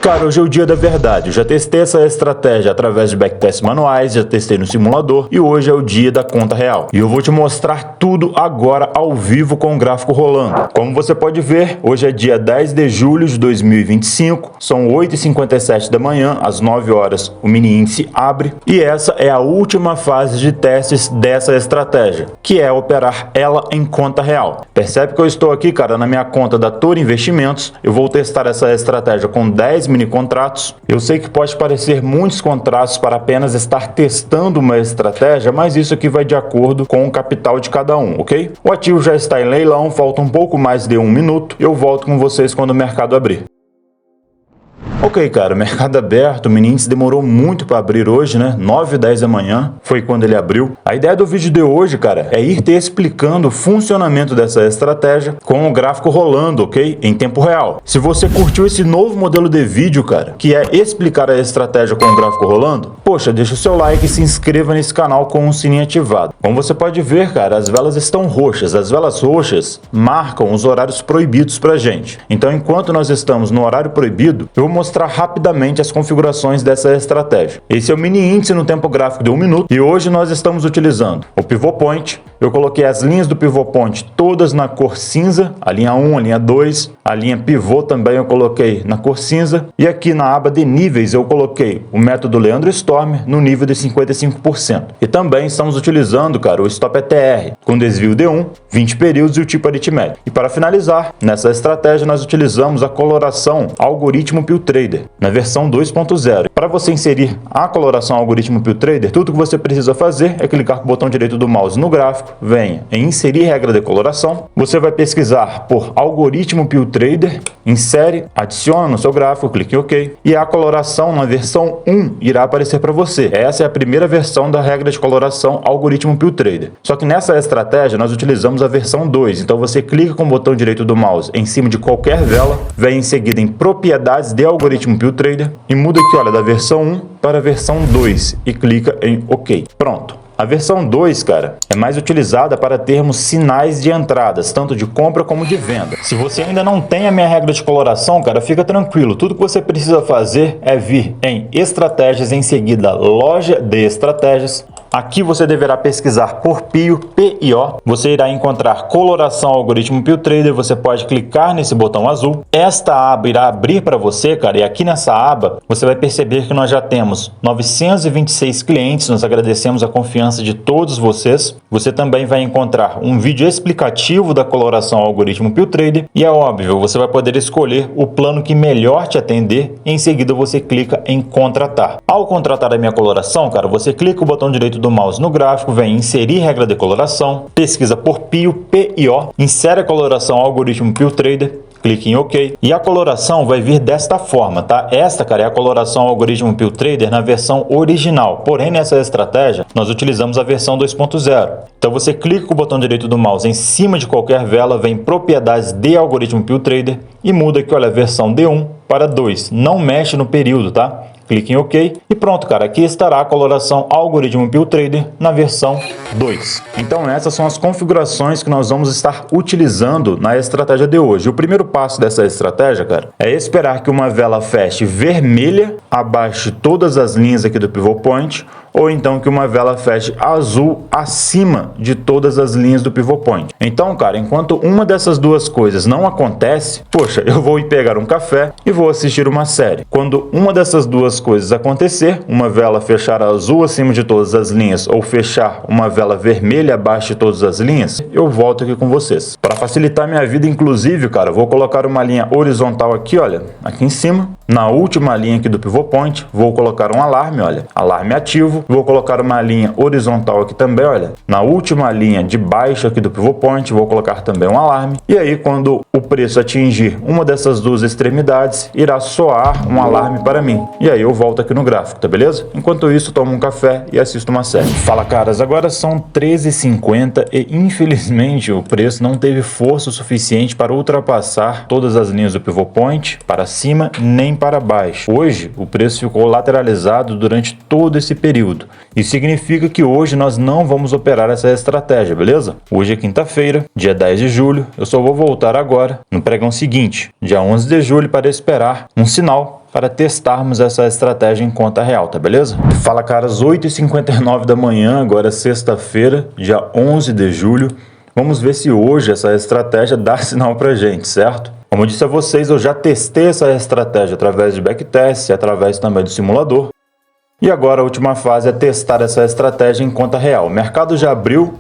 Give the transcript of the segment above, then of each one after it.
Cara, hoje é o dia da verdade. Eu já testei essa estratégia através de backtests manuais, já testei no simulador e hoje é o dia da conta real. E eu vou te mostrar tudo agora ao vivo com o gráfico rolando. Como você pode ver, hoje é dia 10 de julho de 2025, são 8h57 da manhã, às 9 horas o mini índice abre e essa é a última fase de testes dessa estratégia, que é operar ela em conta real. Percebe que eu estou aqui, cara, na minha conta da Toro Investimentos. Eu vou testar essa estratégia com 10 mini contratos. Eu sei que pode parecer muitos contratos para apenas estar testando uma estratégia, mas isso aqui vai de acordo com o capital de cada um, ok? O ativo já está em leilão, falta um pouco mais de 1 minuto. Eu volto com vocês quando o mercado abrir. Ok, cara, o mercado aberto, o mini índice demorou muito para abrir hoje, né? 9h10 da manhã foi quando ele abriu. A ideia do vídeo de hoje, cara, é ir te explicando o funcionamento dessa estratégia com o gráfico rolando, ok? Em tempo real. Se você curtiu esse novo modelo de vídeo, cara, que é explicar a estratégia com o gráfico rolando, poxa, deixa o seu like e se inscreva nesse canal com o sininho ativado. Como você pode ver, cara, as velas estão roxas. As velas roxas marcam os horários proibidos pra gente. Então, enquanto nós estamos no horário proibido, eu vou mostrar rapidamente as configurações dessa estratégia. Esse é o mini índice no tempo gráfico de 1 minuto e hoje nós estamos utilizando o Pivot Point. Eu coloquei as linhas do Pivot Point todas na cor cinza, a linha 1, a linha 2, a linha pivô também eu coloquei na cor cinza e aqui na aba de níveis eu coloquei o método Leandro Storm no nível de 55%. E também estamos utilizando, cara, o Stop ETR com desvio de 1, 20 períodos e o tipo aritmético. E para finalizar, nessa estratégia nós utilizamos a coloração algoritmo PillTrader na versão 2.0. Para você inserir a coloração algoritmo PillTrader, tudo que você precisa fazer é clicar com o botão direito do mouse no gráfico, venha em inserir regra de coloração, você vai pesquisar por algoritmo PillTrader, insere, adiciona no seu gráfico, clique em OK e a coloração na versão 1 irá aparecer para você. Essa é a primeira versão da regra de coloração algoritmo PillTrader. Só que nessa estratégia nós utilizamos a versão 2, então você clica com o botão direito do mouse em cima de qualquer vela, vem em seguida em propriedades de algoritmo PillTrader e muda aqui, olha, da versão 1 para a versão 2 e clica em OK. Pronto. A versão 2, cara, é mais utilizada para termos sinais de entradas, tanto de compra como de venda. Se você ainda não tem a minha regra de coloração, cara, fica tranquilo. Tudo que você precisa fazer é vir em estratégias, em seguida loja de estratégias. Aqui você deverá pesquisar por PIO, PIO. Você irá encontrar coloração algoritmo PillTrader. Você pode clicar nesse botão azul. Esta aba irá abrir para você, cara. E aqui nessa aba você vai perceber que nós já temos 926 clientes. Nós agradecemos a confiança de todos vocês. Você também vai encontrar um vídeo explicativo da coloração algoritmo PillTrader. E é óbvio, você vai poder escolher o plano que melhor te atender. E em seguida você clica em contratar. Ao contratar a minha coloração, cara, você clica o botão direito do mouse no gráfico, vem em inserir regra de coloração, pesquisa por PIO, PIO, insere a coloração algoritmo PillTrader, clique em OK e a coloração vai vir desta forma, tá? Esta, cara, é a coloração algoritmo PillTrader na versão original, porém nessa estratégia nós utilizamos a versão 2.0. Então você clica com o botão direito do mouse em cima de qualquer vela, vem propriedades de algoritmo PillTrader e muda aqui, olha, a versão de 1 para 2. Não mexe no período, tá? Clique em OK e pronto, cara, aqui estará a coloração algoritmo PillTrader na versão 2. Então essas são as configurações que nós vamos estar utilizando na estratégia de hoje. O primeiro passo dessa estratégia, cara, é esperar que uma vela feche vermelha abaixo de todas as linhas aqui do Pivot Point, ou então que uma vela feche azul acima de todas as linhas do Pivot Point. Então, cara, enquanto uma dessas duas coisas não acontece, poxa, eu vou ir pegar um café e vou assistir uma série. Quando uma dessas duas coisas acontecer, uma vela fechar azul acima de todas as linhas ou fechar uma vela vermelha abaixo de todas as linhas, eu volto aqui com vocês. Para facilitar minha vida, inclusive, cara, eu vou colocar uma linha horizontal aqui, olha, aqui em cima. Na última linha aqui do Pivot Point, vou colocar um alarme, olha, alarme ativo. Vou colocar uma linha horizontal aqui também, olha. Na última linha de baixo aqui do Pivot Point, vou colocar também um alarme. E aí, quando o preço atingir uma dessas duas extremidades, irá soar um alarme para mim. E aí eu volto aqui no gráfico, tá beleza? Enquanto isso, tomo um café e assisto uma série. Fala, caras, agora são 13h50 e infelizmente o preço não teve força suficiente para ultrapassar todas as linhas do Pivot Point para cima nem para baixo. Hoje, o preço ficou lateralizado durante todo esse período. Isso significa que hoje nós não vamos operar essa estratégia, beleza? Hoje é quinta-feira, dia 10 de julho. Eu só vou voltar agora no pregão seguinte, dia 11 de julho, para esperar um sinal para testarmos essa estratégia em conta real, tá beleza? Fala, caras, 8h59 da manhã, agora sexta-feira, dia 11 de julho. Vamos ver se hoje essa estratégia dá sinal pra gente, certo? Como eu disse a vocês, eu já testei essa estratégia através de backtest, através também do simulador. E agora a última fase é testar essa estratégia em conta real. O mercado já abriu.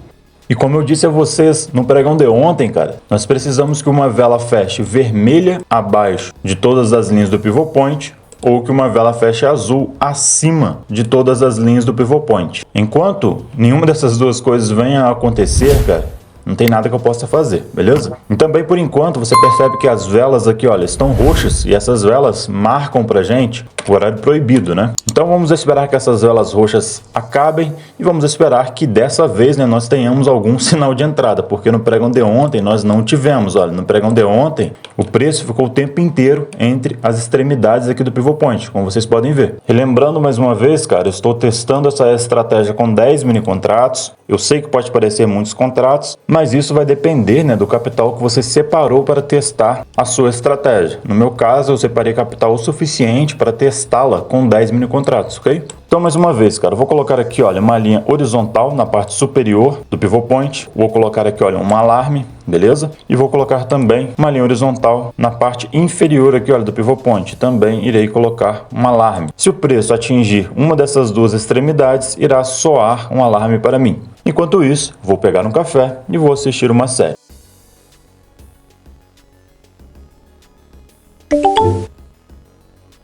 E como eu disse a vocês no pregão de ontem, cara, nós precisamos que uma vela feche vermelha abaixo de todas as linhas do pivot point ou que uma vela feche azul acima de todas as linhas do pivot point. Enquanto nenhuma dessas duas coisas venha a acontecer, cara, não tem nada que eu possa fazer, beleza? E também, por enquanto, você percebe que as velas aqui, olha, estão roxas e essas velas marcam pra gente o horário proibido, né? Então vamos esperar que essas velas roxas acabem e vamos esperar que dessa vez, né, nós tenhamos algum sinal de entrada, porque no pregão de ontem nós não tivemos, olha, no pregão de ontem o preço ficou o tempo inteiro entre as extremidades aqui do pivot point, como vocês podem ver. E lembrando mais uma vez, cara, eu estou testando essa estratégia com 10 mini contratos. Eu sei que pode parecer muitos contratos, mas isso vai depender, né, do capital que você separou para testar a sua estratégia. No meu caso, eu separei capital o suficiente para testá-la com 10 mini contratos, ok? Então, mais uma vez, cara, eu vou colocar aqui, olha, uma linha horizontal na parte superior do pivot point. Vou colocar aqui, olha, um alarme, beleza? E vou colocar também uma linha horizontal na parte inferior aqui, olha, do pivot point. Também irei colocar um alarme. Se o preço atingir uma dessas duas extremidades, irá soar um alarme para mim. Enquanto isso, vou pegar um café e vou assistir uma série.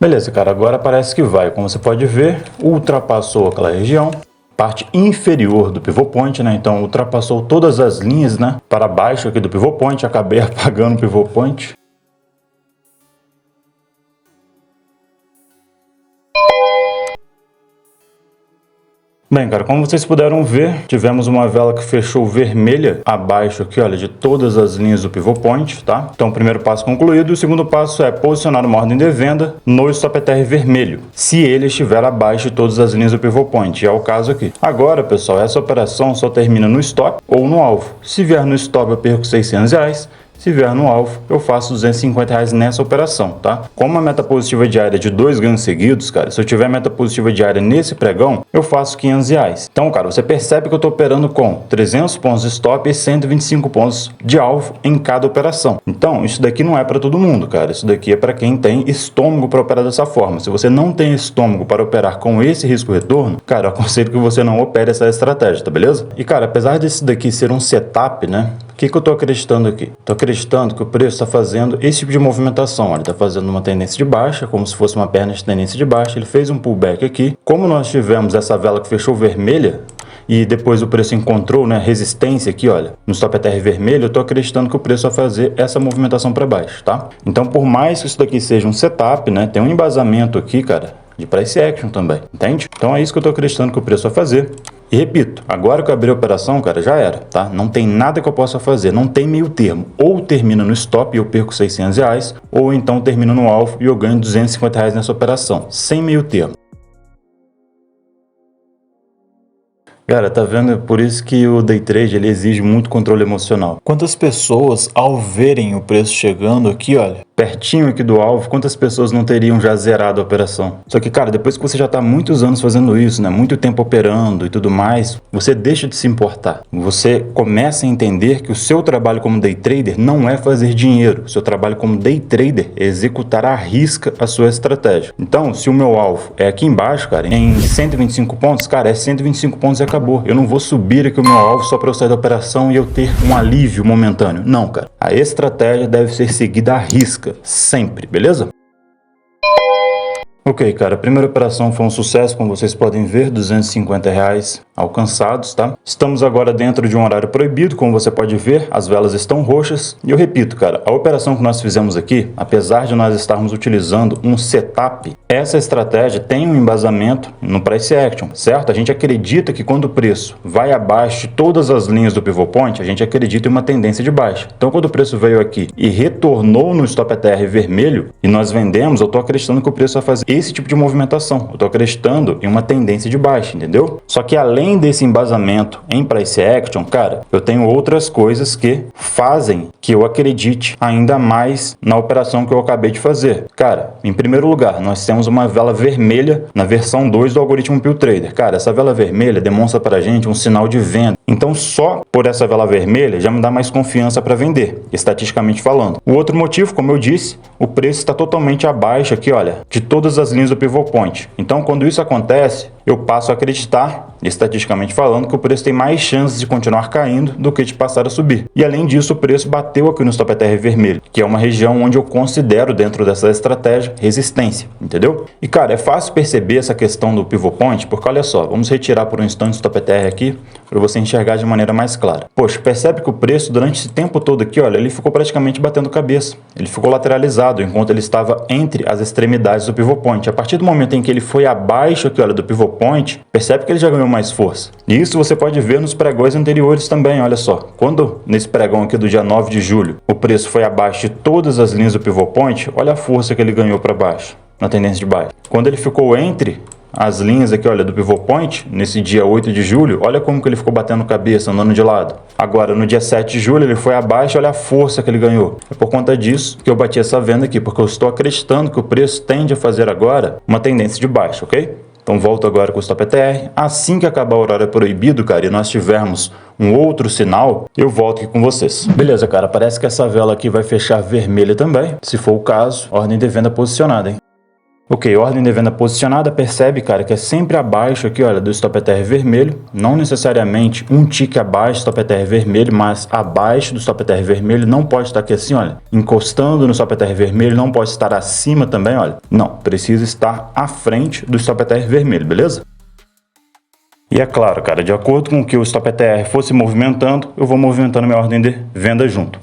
Beleza, cara, agora parece que vai. Como você pode ver, ultrapassou aquela região, parte inferior do pivot point, né? Então ultrapassou todas as linhas, né, para baixo aqui do pivot point, acabei apagando o pivot point. Bem, cara, como vocês puderam ver, tivemos uma vela que fechou vermelha abaixo aqui, olha, de todas as linhas do pivot point, tá? Então, o primeiro passo concluído. O segundo passo é posicionar uma ordem de venda no stop ETR vermelho, se ele estiver abaixo de todas as linhas do pivot point, é o caso aqui. Agora, pessoal, essa operação só termina no stop ou no alvo. Se vier no stop, eu perco R$600. Se vier no alvo, eu faço R$250 nessa operação, tá? Como a meta positiva diária é de 2 ganhos seguidos, cara, se eu tiver meta positiva diária nesse pregão, eu faço R$500. Então, cara, você percebe que eu tô operando com 300 pontos de stop e 125 pontos de alvo em cada operação. Então, isso daqui não é para todo mundo, cara. Isso daqui é para quem tem estômago para operar dessa forma. Se você não tem estômago para operar com esse risco-retorno, cara, eu aconselho que você não opere essa estratégia, tá beleza? E, cara, apesar desse daqui ser um setup, né? O que eu estou acreditando aqui? Estou acreditando que o preço está fazendo esse tipo de movimentação. Olha, está fazendo uma tendência de baixa, como se fosse uma perna de tendência de baixa. Ele fez um pullback aqui. Como nós tivemos essa vela que fechou vermelha e depois o preço encontrou, né, resistência aqui, olha, no stop ETR vermelho, eu estou acreditando que o preço vai fazer essa movimentação para baixo, tá? Então, por mais que isso daqui seja um setup, né, tem um embasamento aqui, cara, de price action também, entende? Então é isso que eu estou acreditando que o preço vai fazer. E repito, agora que eu abri a operação, cara, já era, tá? Não tem nada que eu possa fazer, não tem meio termo. Ou termina no stop e eu perco R$600, ou então termina no alvo e eu ganho R$250 nessa operação, sem meio termo. Cara, tá vendo? Por isso que o day trade ele exige muito controle emocional. Quantas pessoas, ao verem o preço chegando aqui, olha, pertinho aqui do alvo, quantas pessoas não teriam já zerado a operação? Só que, cara, depois que você já tá há muitos anos fazendo isso, né, muito tempo operando e tudo mais, você deixa de se importar. Você começa a entender que o seu trabalho como day trader não é fazer dinheiro. O seu trabalho como day trader é executar à risca a sua estratégia. Então, se o meu alvo é aqui embaixo, cara, em 125 pontos, cara, é 125 pontos e acabou. Eu não vou subir aqui o meu alvo só para eu sair da operação e eu ter um alívio momentâneo. Não, cara. A estratégia deve ser seguida à risca, sempre, beleza? Ok, cara, a primeira operação foi um sucesso, como vocês podem ver, R$ 250 alcançados, tá? Estamos agora dentro de um horário proibido, como você pode ver, as velas estão roxas. E eu repito, cara, a operação que nós fizemos aqui, apesar de nós estarmos utilizando um setup, essa estratégia tem um embasamento no price action, certo? A gente acredita que quando o preço vai abaixo de todas as linhas do pivot point, a gente acredita em uma tendência de baixa. Então, quando o preço veio aqui e retornou no stop ATR vermelho e nós vendemos, eu tô acreditando que o preço vai fazer esse tipo de movimentação. Eu tô acreditando em uma tendência de baixa, entendeu? Só que além desse embasamento em price action, cara, eu tenho outras coisas que fazem que eu acredite ainda mais na operação que eu acabei de fazer. Cara, em primeiro lugar, nós temos uma vela vermelha na versão 2 do algoritmo Pill Trader. Cara, essa vela vermelha demonstra pra gente um sinal de venda. Então, só por essa vela vermelha já me dá mais confiança para vender, estatisticamente falando. O outro motivo, como eu disse, o preço está totalmente abaixo aqui, olha, de todas as linhas do pivot point. Então, quando isso acontece, eu passo a acreditar, estatisticamente falando, que o preço tem mais chances de continuar caindo do que de passar a subir. E além disso, o preço bateu aqui no stop ATR vermelho, que é uma região onde eu considero, dentro dessa estratégia, resistência, entendeu? E cara, é fácil perceber essa questão do pivot point, porque olha só, vamos retirar por um instante o stop ATR aqui, para você enxergar de maneira mais clara. Poxa, percebe que o preço durante esse tempo todo aqui, olha, ele ficou praticamente batendo cabeça. Ele ficou lateralizado, enquanto ele estava entre as extremidades do pivot point. A partir do momento em que ele foi abaixo aqui, olha, do pivot point, percebe que ele já ganhou mais força. E isso você pode ver nos pregões anteriores também, olha só. Quando nesse pregão aqui do dia 9 de julho, o preço foi abaixo de todas as linhas do pivot point, olha a força que ele ganhou para baixo, na tendência de baixo. Quando ele ficou entre as linhas aqui, olha, do pivot point, nesse dia 8 de julho, olha como que ele ficou batendo cabeça, andando de lado. Agora, no dia 7 de julho, ele foi abaixo, olha a força que ele ganhou. É por conta disso que eu bati essa venda aqui, porque eu estou acreditando que o preço tende a fazer agora uma tendência de baixa, ok? Então volto agora com o stop ATR. Assim que acabar o horário proibido, cara, e nós tivermos um outro sinal, eu volto aqui com vocês. Beleza, cara, parece que essa vela aqui vai fechar vermelha também. Se for o caso, ordem de venda posicionada, hein? Ok, ordem de venda posicionada, percebe, cara, que é sempre abaixo aqui, olha, do stop ATR vermelho. Não necessariamente um tique abaixo do stop ATR vermelho, mas abaixo do stop ATR vermelho. Não pode estar aqui assim, olha, encostando no stop ATR vermelho, não pode estar acima também, olha. Não, precisa estar à frente do stop ATR vermelho, beleza? E é claro, cara, de acordo com o que o stop ATR fosse movimentando, eu vou movimentando minha ordem de venda junto.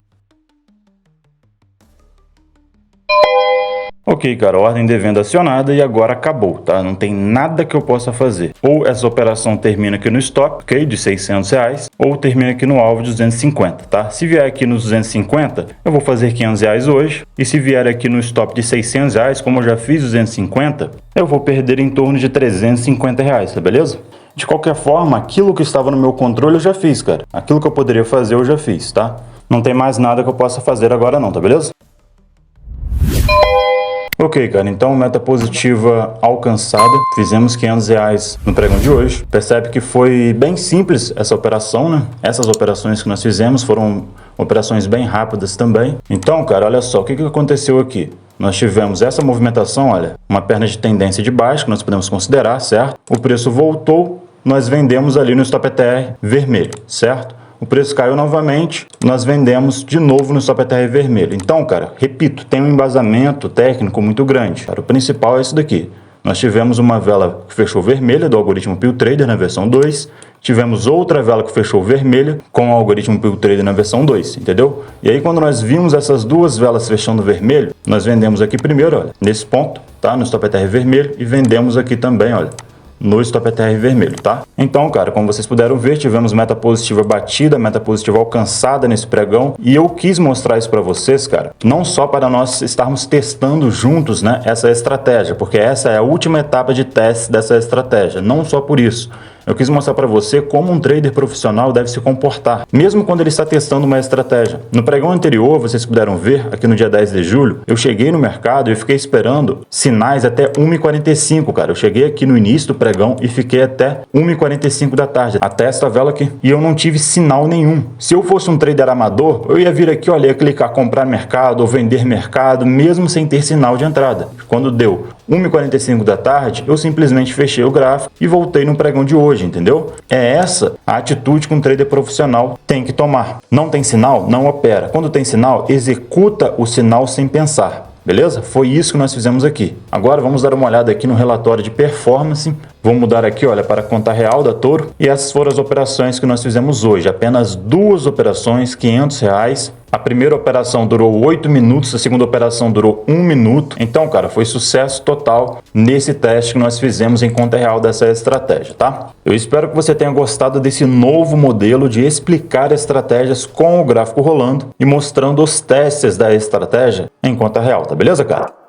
Ok, cara, ordem de venda acionada e agora acabou, tá? Não tem nada que eu possa fazer. Ou essa operação termina aqui no stop, ok, de R$ 600, ou termina aqui no alvo de 250, tá? Se vier aqui nos 250, eu vou fazer R$ 500 hoje. E se vier aqui no stop de R$ 600, como eu já fiz 250, eu vou perder em torno de R$ 350, tá beleza? De qualquer forma, aquilo que estava no meu controle eu já fiz, cara. Aquilo que eu poderia fazer eu já fiz, tá? Não tem mais nada que eu possa fazer agora não, tá beleza? Ok, cara, então meta positiva alcançada, fizemos R$ 500 no pregão de hoje. Percebe que foi bem simples essa operação, né? Essas operações que nós fizemos foram operações bem rápidas também. Então, cara, olha só, o que aconteceu aqui? Nós tivemos essa movimentação, olha, uma perna de tendência de baixo, que nós podemos considerar, certo? O preço voltou, nós vendemos ali no stop ATR vermelho, certo? O preço caiu novamente, nós vendemos de novo no stop ATR vermelho. Então, cara, repito, tem um embasamento técnico muito grande. Cara, o principal é isso daqui. Nós tivemos uma vela que fechou vermelha do algoritmo Pill Trader na versão 2. Tivemos outra vela que fechou vermelha com o algoritmo Pill Trader na versão 2, entendeu? E aí, quando nós vimos essas duas velas fechando vermelho, nós vendemos aqui primeiro, olha, nesse ponto, tá? No stop ATR vermelho, e vendemos aqui também, olha, no stop ATR vermelho, tá? Então, cara, como vocês puderam ver, tivemos meta positiva batida, meta positiva alcançada nesse pregão, e eu quis mostrar isso para vocês, cara, não só para nós estarmos testando juntos, né, essa estratégia, porque essa é a última etapa de teste dessa estratégia, não só por isso. Eu quis mostrar para você como um trader profissional deve se comportar, mesmo quando ele está testando uma estratégia. No pregão anterior, vocês puderam ver, aqui no dia 10 de julho, eu cheguei no mercado e fiquei esperando sinais até 1h45, cara. Eu cheguei aqui no início do pregão e fiquei até 1h45 da tarde, até essa vela aqui. E eu não tive sinal nenhum. Se eu fosse um trader amador, eu ia vir aqui, olha, ia clicar comprar mercado ou vender mercado, mesmo sem ter sinal de entrada. Quando deu 1h45 da tarde, eu simplesmente fechei o gráfico e voltei no pregão de hoje, entendeu? É essa a atitude que um trader profissional tem que tomar. Não tem sinal? Não opera. Quando tem sinal, executa o sinal sem pensar. beleza? Foi isso que nós fizemos aqui. Agora vamos dar uma olhada aqui no relatório de performance. Vou mudar aqui, olha, para a conta real da Toro. E essas foram as operações que nós fizemos hoje. Apenas 2 operações, R$500. A primeira operação durou 8 minutos, a segunda operação durou 1 minuto. Então, cara, foi sucesso total nesse teste que nós fizemos em conta real dessa estratégia, tá? Eu espero que você tenha gostado desse novo modelo de explicar estratégias com o gráfico rolando e mostrando os testes da estratégia em conta real, tá beleza, cara?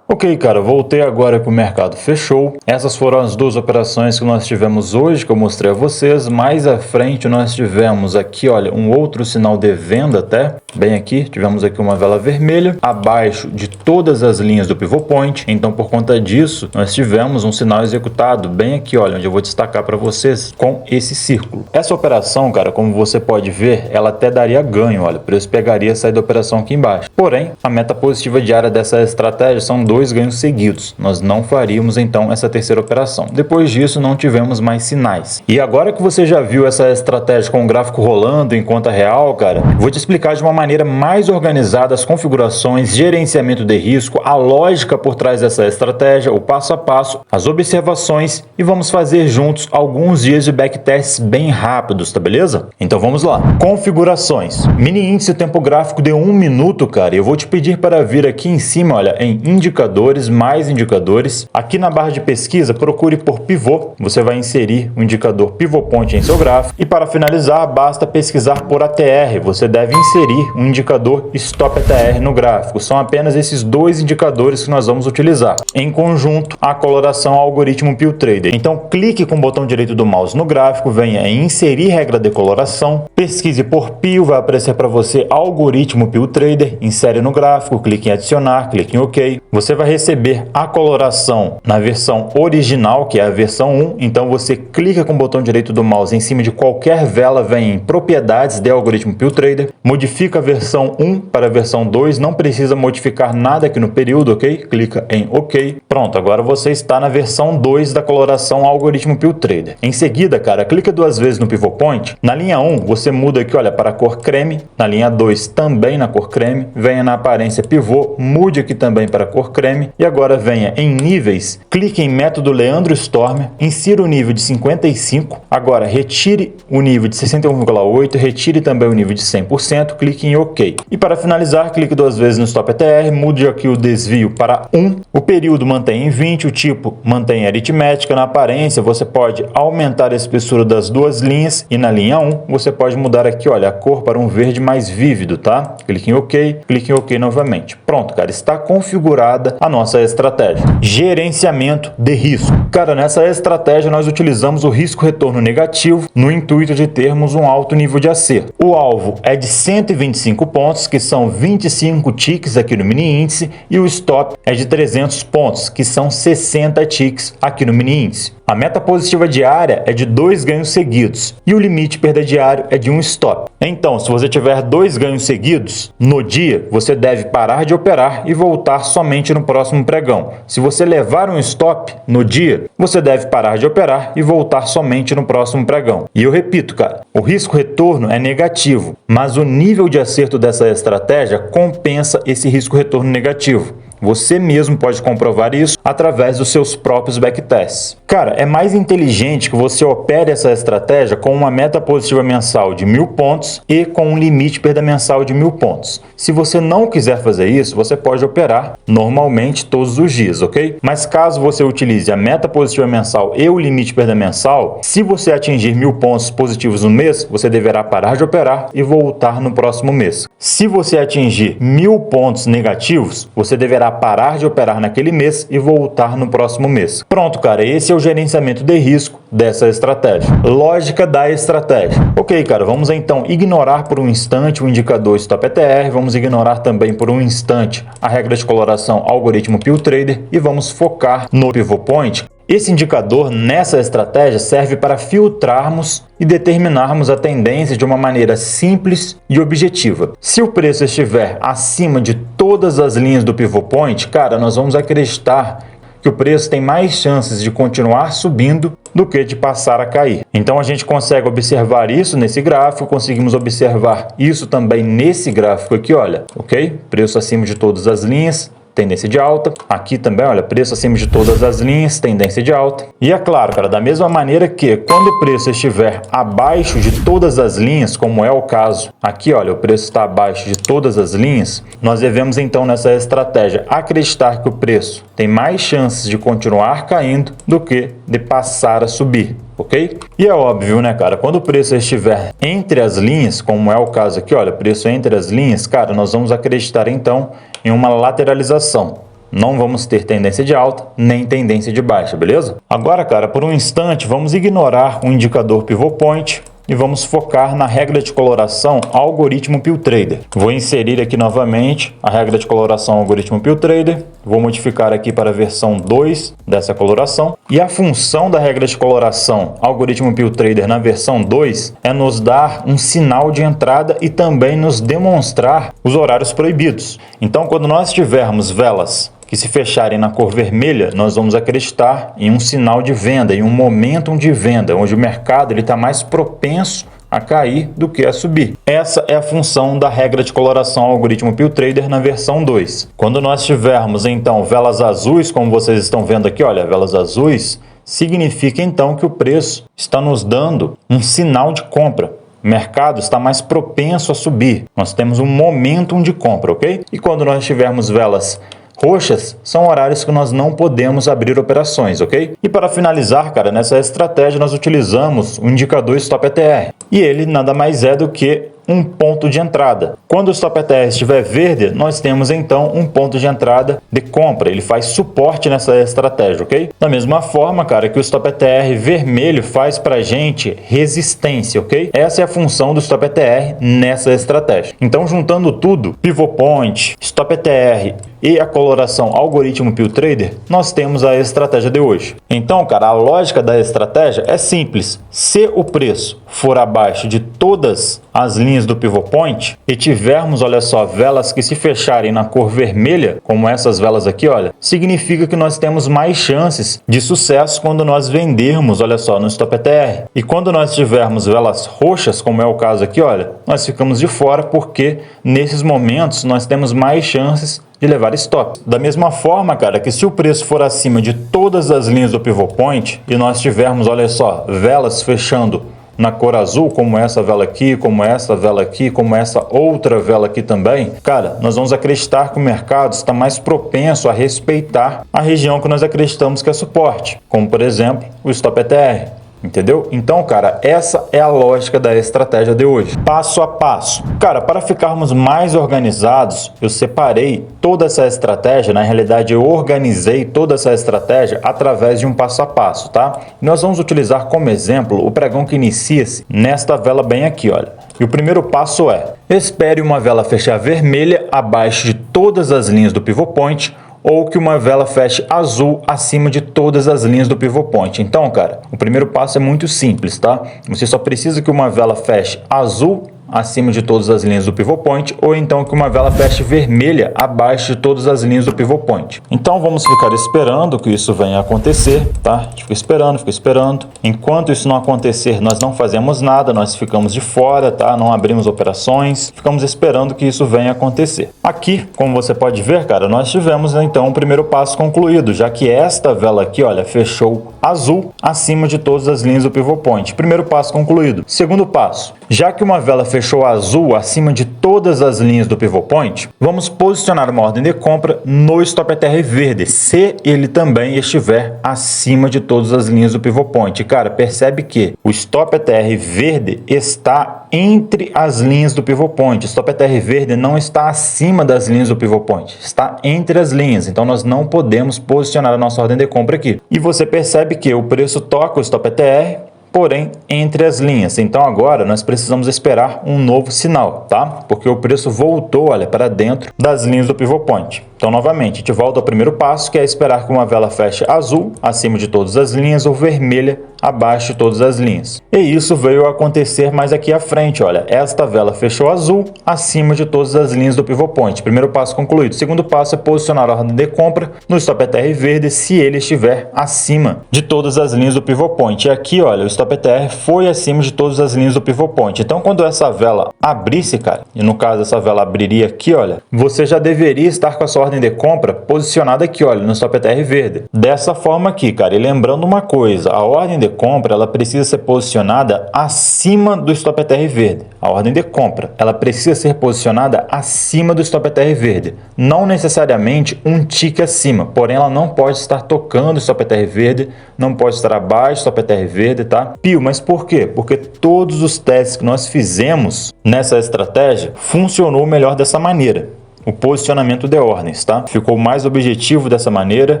Ok, cara, voltei agora que o mercado fechou. Essas foram as 2 operações que nós tivemos hoje, que eu mostrei a vocês. Mais à frente nós tivemos aqui, olha, um outro sinal de venda até. Bem aqui, tivemos aqui uma vela vermelha, abaixo de todas as linhas do pivot point. Então, por conta disso, nós tivemos um sinal executado bem aqui, olha, onde eu vou destacar para vocês com esse círculo. Essa operação, cara, como você pode ver, ela até daria ganho, olha, o preço pegaria e sair da operação aqui embaixo. Porém, a meta positiva diária dessa estratégia são 2 ganhos seguidos. Nós não faríamos então essa terceira operação. Depois disso não tivemos mais sinais. E agora que você já viu essa estratégia com o gráfico rolando em conta real, cara, vou te explicar de uma maneira mais organizada as configurações, gerenciamento de risco, a lógica por trás dessa estratégia, o passo a passo, as observações e vamos fazer juntos alguns dias de backtests bem rápidos, tá beleza? Então vamos lá. Configurações. Mini índice tempo gráfico de 1 minuto, cara. Eu vou te pedir para vir aqui em cima, olha, em indicadores, mais indicadores. Aqui na barra de pesquisa, procure por pivô. Você vai inserir o indicador pivot point em seu gráfico. E para finalizar, basta pesquisar por ATR. Você deve inserir um indicador stop ATR no gráfico. São apenas esses 2 indicadores que nós vamos utilizar. Em conjunto, a coloração algoritmo Pill Trader. Então, clique com o botão direito do mouse no gráfico, venha em inserir regra de coloração, pesquise por Pill, vai aparecer para você algoritmo Pill Trader, insere no gráfico, clique em adicionar, clique em OK. Você vai receber a coloração na versão original, que é a versão 1. Então, você clica com o botão direito do mouse em cima de qualquer vela, vem em propriedades de algoritmo Pill Trader, modifica a versão 1 para a versão 2, não precisa modificar nada aqui no período, ok? Clica em OK. Pronto, agora você está na versão 2 da coloração algoritmo Pill Trader. Em seguida, cara, clica 2 vezes no pivot point. Na linha 1, você muda aqui, olha, para a cor creme. Na linha 2, também na cor creme. Venha na aparência pivô, mude aqui também para a cor creme. E agora venha em níveis, clique em método Leandro Stormer, insira o nível de 55. Agora retire o nível de 61,8, retire também o nível de 100%, clique em OK. E para finalizar, clique 2 vezes no Stop ATR, mude aqui o desvio para 1, o período mantém em 20, o tipo mantém aritmética, na aparência você pode aumentar a espessura das 2 linhas e na linha 1 você pode mudar aqui, olha, a cor para um verde mais vívido, tá? Clique em OK novamente. Pronto, cara, está configurada a nossa estratégia. Gerenciamento de risco. Cara, nessa estratégia nós utilizamos o risco retorno negativo no intuito de termos um alto nível de acerto. O alvo é de 125 pontos, que são 25 ticks aqui no mini índice, e o stop é de 300 pontos, que são 60 ticks aqui no mini índice. A meta positiva diária é de 2 ganhos seguidos e o limite perda diário é de 1 stop. Então, se você tiver 2 ganhos seguidos no dia, você deve parar de operar e voltar somente no próximo pregão. Se você levar um stop no dia, você deve parar de operar e voltar somente no próximo pregão. E eu repito, cara, o risco retorno é negativo, mas o nível de acerto dessa estratégia compensa esse risco retorno negativo. Você mesmo pode comprovar isso através dos seus próprios backtests. Cara, é mais inteligente que você opere essa estratégia com uma meta positiva mensal de 1.000 pontos e com um limite perda mensal de 1.000 pontos. Se você não quiser fazer isso, você pode operar normalmente todos os dias, ok? Mas caso você utilize a meta positiva mensal e o limite perda mensal, se você atingir 1.000 pontos positivos no mês, você deverá parar de operar e voltar no próximo mês. Se você atingir 1.000 pontos negativos, você deverá parar de operar naquele mês e voltar no próximo mês. Pronto, cara, esse é o gerenciamento de risco dessa estratégia. Lógica da estratégia. Ok, cara, vamos então ignorar por um instante o indicador Stop ATR, vamos ignorar também por um instante a regra de coloração algoritmo Pill Trader e vamos focar no pivot point. Esse indicador nessa estratégia serve para filtrarmos e determinarmos a tendência de uma maneira simples e objetiva. Se o preço estiver acima de todas as linhas do pivot point, cara, nós vamos acreditar que que o preço tem mais chances de continuar subindo do que de passar a cair. Então a gente consegue observar isso nesse gráfico, conseguimos observar isso também nesse gráfico aqui, olha, ok? Preço acima de todas as linhas, tendência de alta. Aqui também, olha, preço acima de todas as linhas, tendência de alta. E é claro, cara, da mesma maneira que quando o preço estiver abaixo de todas as linhas, como é o caso aqui, olha, o preço está abaixo de todas as linhas, nós devemos então nessa estratégia acreditar que o preço tem mais chances de continuar caindo do que de passar a subir. Ok? E é óbvio, né, cara? Quando o preço estiver entre as linhas, como é o caso aqui, olha, preço entre as linhas, cara, nós vamos acreditar então em uma lateralização. Não vamos ter tendência de alta, nem tendência de baixa, beleza? Agora, cara, por um instante, vamos ignorar o indicador Pivot Point e vamos focar na regra de coloração algoritmo Pill Trader. Vou inserir aqui novamente a regra de coloração algoritmo Pill Trader. Vou modificar aqui para a versão 2 dessa coloração. E a função da regra de coloração algoritmo Pill Trader na versão 2 é nos dar um sinal de entrada e também nos demonstrar os horários proibidos. Então, quando nós tivermos velas que se fecharem na cor vermelha, nós vamos acreditar em um sinal de venda, em um momentum de venda, onde o mercado está mais propenso a cair do que a subir. Essa é a função da regra de coloração algoritmo Pill Trader na versão 2. Quando nós tivermos então velas azuis, como vocês estão vendo aqui, olha, velas azuis, significa então que o preço está nos dando um sinal de compra. O mercado está mais propenso a subir. Nós temos um momentum de compra, ok? E quando nós tivermos velas roxas, são horários que nós não podemos abrir operações, ok? E para finalizar, cara, nessa estratégia nós utilizamos o indicador Stop ETR. E ele nada mais é do que um ponto de entrada. Quando o Stop ETR estiver verde, nós temos então um ponto de entrada de compra. Ele faz suporte nessa estratégia, ok? Da mesma forma, cara, que o Stop ETR vermelho faz pra gente resistência, ok? Essa é a função do Stop ETR nessa estratégia. Então, juntando tudo, Pivot Point, Stop ETR e a coloração algoritmo Pill Trader, nós temos a estratégia de hoje. Então, cara, a lógica da estratégia é simples. Se o preço for abaixo de todas as linhas do Pivot Point e tivermos, olha só, velas que se fecharem na cor vermelha, como essas velas aqui, olha, significa que nós temos mais chances de sucesso quando nós vendermos, olha só, no Stop ETR. E quando nós tivermos velas roxas, como é o caso aqui, olha, nós ficamos de fora porque nesses momentos nós temos mais chances de levar stop. Da mesma forma, cara, que se o preço for acima de todas as linhas do Pivot Point e nós tivermos, olha só, velas fechando na cor azul, como essa vela aqui, como essa vela aqui, como essa outra vela aqui também, cara, nós vamos acreditar que o mercado está mais propenso a respeitar a região que nós acreditamos que é suporte, como por exemplo o Stop ETR. Entendeu? Então, cara, essa é a lógica da estratégia de hoje. Passo a passo. Cara, para ficarmos mais organizados, eu separei toda essa estratégia, na realidade eu organizei toda essa estratégia através de um passo a passo, tá? Nós vamos utilizar como exemplo o pregão que inicia-se nesta vela bem aqui, olha. E o primeiro passo é: espere uma vela fechar vermelha abaixo de todas as linhas do Pivot Point, ou que uma vela feche azul acima de todas as linhas do Pivot Point. Então, cara, o primeiro passo é muito simples, tá? Você só precisa que uma vela feche azul acima de todas as linhas do Pivot Point, ou então que uma vela feche vermelha abaixo de todas as linhas do Pivot Point. Então vamos ficar esperando que isso venha a acontecer, tá? A gente fica esperando. Enquanto isso não acontecer, nós não fazemos nada, nós ficamos de fora, tá? Não abrimos operações, ficamos esperando que isso venha a acontecer. Aqui, como você pode ver, cara, nós tivemos então o primeiro passo concluído, já que esta vela aqui, olha, fechou azul acima de todas as linhas do Pivot Point. Primeiro passo concluído. Segundo passo, já que uma vela fechou azul acima de todas as linhas do Pivot Point, vamos posicionar uma ordem de compra no Stop ETR verde, se ele também estiver acima de todas as linhas do Pivot Point. Cara, percebe que o Stop ETR verde está entre as linhas do Pivot Point. O Stop ETR verde não está acima das linhas do Pivot Point, está entre as linhas. Então nós não podemos posicionar a nossa ordem de compra aqui. E você percebe que o preço toca o Stop ETR, porém entre as linhas. Então agora nós precisamos esperar um novo sinal, tá? Porque o preço voltou, olha, para dentro das linhas do Pivot Point. Então novamente, a gente volta ao primeiro passo, que é esperar que uma vela feche azul acima de todas as linhas ou vermelha abaixo de todas as linhas. E isso veio a acontecer mais aqui à frente, olha, esta vela fechou azul acima de todas as linhas do pivot point. Primeiro passo concluído. Segundo passo é posicionar a ordem de compra no stop ETR verde se ele estiver acima de todas as linhas do pivot point. E aqui, olha, o stop ETR foi acima de todas as linhas do pivot point. Então, quando essa vela abrisse, cara, e no caso essa vela abriria aqui, olha, você já deveria estar com a sua ordem de compra posicionada aqui, olha, no stop ETR verde. Dessa forma aqui, cara, e lembrando uma coisa, a ordem de compra, ela precisa ser posicionada acima do stop ETR verde. A ordem de compra, ela precisa ser posicionada acima do stop ETR verde. Não necessariamente um tique acima, porém ela não pode estar tocando o stop ETR verde, não pode estar abaixo do stop ETR verde, tá? Pio, mas por quê? Porque todos os testes que nós fizemos nessa estratégia funcionou melhor dessa maneira. O posicionamento de ordens, tá? Ficou mais objetivo dessa maneira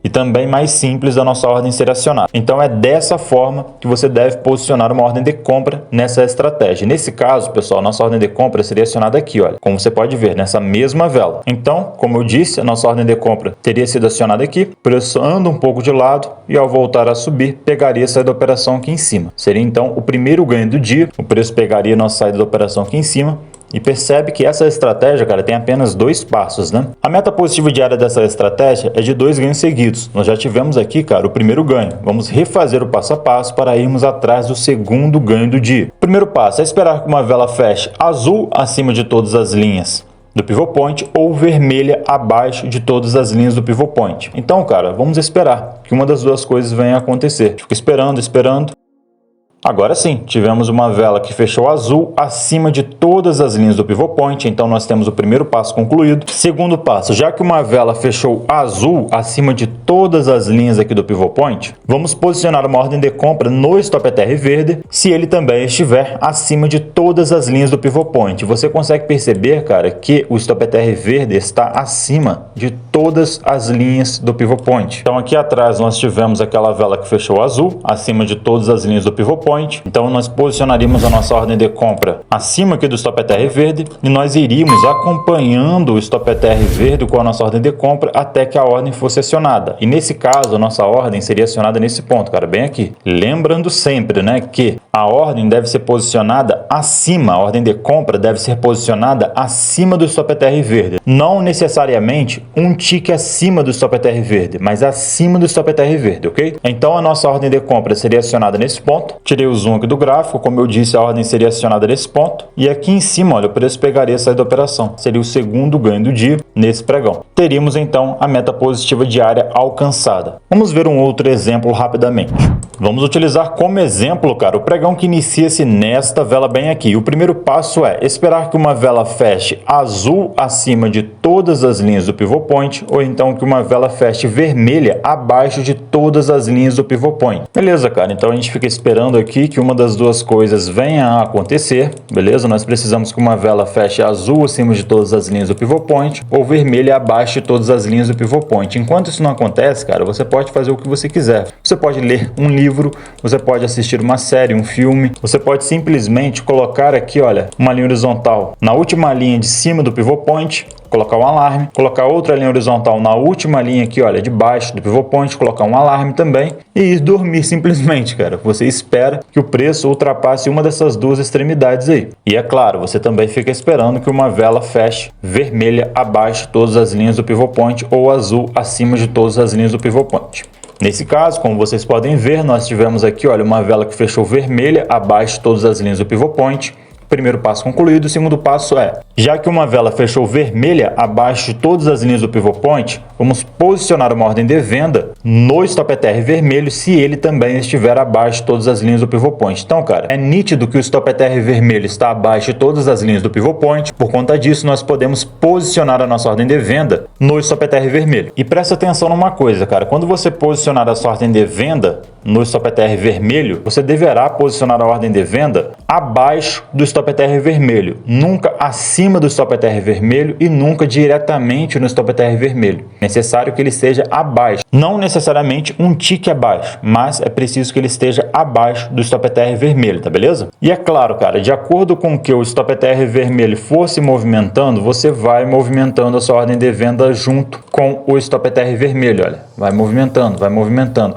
e também mais simples da nossa ordem ser acionada. Então é dessa forma que você deve posicionar uma ordem de compra nessa estratégia. Nesse caso, pessoal, nossa ordem de compra seria acionada aqui, olha, como você pode ver, nessa mesma vela. Então, como eu disse, a nossa ordem de compra teria sido acionada aqui, pressionando um pouco de lado e ao voltar a subir, pegaria a saída da operação aqui em cima. Seria então o primeiro ganho do dia, o preço pegaria a nossa saída da operação aqui em cima. E percebe que essa estratégia, cara, tem apenas 2 passos, né? A meta positiva diária dessa estratégia é de 2 ganhos seguidos. Nós já tivemos aqui, cara, o primeiro ganho. Vamos refazer o passo a passo para irmos atrás do segundo ganho do dia. O primeiro passo é esperar que uma vela feche azul acima de todas as linhas do pivot point ou vermelha abaixo de todas as linhas do pivot point. Então, cara, vamos esperar que uma das duas coisas venha a acontecer. Fica esperando, esperando. Agora sim, tivemos uma vela que fechou azul acima de todas as linhas do pivot point, então nós temos o primeiro passo concluído. Segundo passo, já que uma vela fechou azul acima de todas as linhas aqui do pivot point, vamos posicionar uma ordem de compra no stop ETR verde se ele também estiver acima de todas as linhas do pivot point. Você consegue perceber, cara, que o stop ETR verde está acima de todas as linhas do pivot point. Então aqui atrás nós tivemos aquela vela que fechou azul acima de todas as linhas do pivot point. Então nós posicionaríamos a nossa ordem de compra acima aqui do stop ETR verde e nós iríamos acompanhando o stop ETR verde com a nossa ordem de compra até que a ordem fosse acionada. E nesse caso a nossa ordem seria acionada nesse ponto, cara, bem aqui. Lembrando sempre, né, que a ordem deve ser posicionada acima, a ordem de compra deve ser posicionada acima do stop ETR verde. Não necessariamente um tique acima do stop ETR verde, mas acima do stop ETR verde, ok? Então a nossa ordem de compra seria acionada nesse ponto. Tirei o zoom aqui do gráfico, como eu disse, a ordem seria acionada nesse ponto. E aqui em cima, olha, o preço pegaria a saída da operação. Seria o segundo ganho do dia nesse pregão. Teríamos então a meta positiva diária alcançada. Vamos ver um outro exemplo rapidamente. Vamos utilizar como exemplo, cara, o pregão que inicia-se nesta vela bem aqui. O primeiro passo é esperar que uma vela feche azul acima de todas as linhas do pivot point ou então que uma vela feche vermelha abaixo de todas as linhas do pivot point. Beleza, cara? Então a gente fica esperando aqui que uma das duas coisas venha a acontecer, beleza? Nós precisamos que uma vela feche azul acima de todas as linhas do pivot point ou vermelha abaixo de todas as linhas do pivot point. Enquanto isso não acontece, cara, você pode fazer o que você quiser. Você pode ler um livro, você pode assistir uma série, um filme, você pode simplesmente colocar aqui, olha, uma linha horizontal na última linha de cima do pivot point, colocar um alarme, colocar outra linha horizontal na última linha aqui, olha, de baixo do pivot point, colocar um alarme também e ir dormir simplesmente, cara. Você espera que o preço ultrapasse uma dessas duas extremidades aí. E é claro, você também fica esperando que uma vela feche vermelha abaixo de todas as linhas do pivot point ou azul acima de todas as linhas do pivot point. Nesse caso, como vocês podem ver, nós tivemos aqui, olha, uma vela que fechou vermelha abaixo de todas as linhas do pivot point. Primeiro passo concluído. O segundo passo é, já que uma vela fechou vermelha abaixo de todas as linhas do pivot point, vamos posicionar uma ordem de venda no stop ETR vermelho se ele também estiver abaixo de todas as linhas do pivot point. Então, cara, é nítido que o stop ETR vermelho está abaixo de todas as linhas do pivot point. Por conta disso, nós podemos posicionar a nossa ordem de venda no stop ETR vermelho. E presta atenção numa coisa, cara, quando você posicionar a sua ordem de venda no stop ETR vermelho, você deverá posicionar a ordem de venda abaixo do stop ETR vermelho, nunca acima do stop ETR vermelho e nunca diretamente no stop ETR vermelho. É necessário que ele esteja abaixo, não necessariamente um tique abaixo, mas é preciso que ele esteja abaixo do stop ETR vermelho, tá beleza? E é claro, cara, de acordo com que o stop ETR vermelho for se movimentando, você vai movimentando a sua ordem de venda junto com o stop ETR vermelho, olha, vai movimentando,